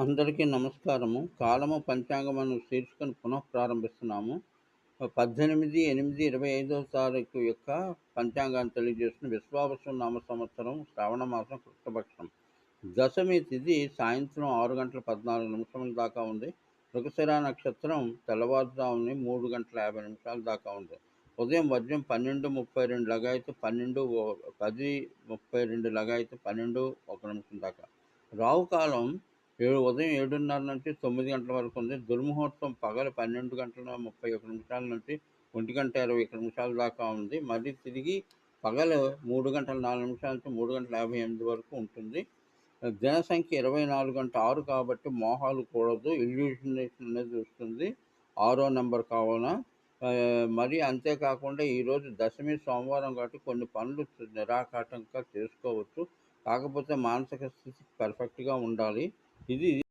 అందరికీ నమస్కారము. కాలము పంచాంగం అను శీర్షికను ప్రారంభిస్తున్నాము. 18/8/25వ తారీఖు యొక్క పంచాంగాన్ని తెలియజేస్తున్న విశ్వావసు నామ సంవత్సరం శ్రావణ మాసం కృష్ణపక్షం. దశమి తిథి సాయంత్రం 6:14 దాకా ఉంది. మృగశిర నక్షత్రం తెల్లవారుజామున 3:50 దాకా ఉంది. ఉదయం వర్జ్యం 12:32 లగాయతు 10:32 లగాయతు 12:01 దాకా. రావుకాలం ఉదయం 7:30 నుంచి 9 గంటల వరకు ఉంది. దుర్ముహూర్తం పగలు 12:31 నుంచి 1:21 దాకా ఉంది. మళ్ళీ తిరిగి పగలు 3:04 నుంచి 3:58 వరకు ఉంటుంది. జనసంఖ్య 24/6 కాబట్టి మోహాలు కూడదు. ఇల్యూషనేషన్ అనేది వస్తుంది 6వ నెంబర్ కావున. మరి అంతేకాకుండా ఈరోజు దశమి సోమవారం కాబట్టి కొన్ని పనులు నిరాఘాటంగా చేసుకోవచ్చు. కాకపోతే మానసిక స్థితి పర్ఫెక్ట్గా ఉండాలి. ఇది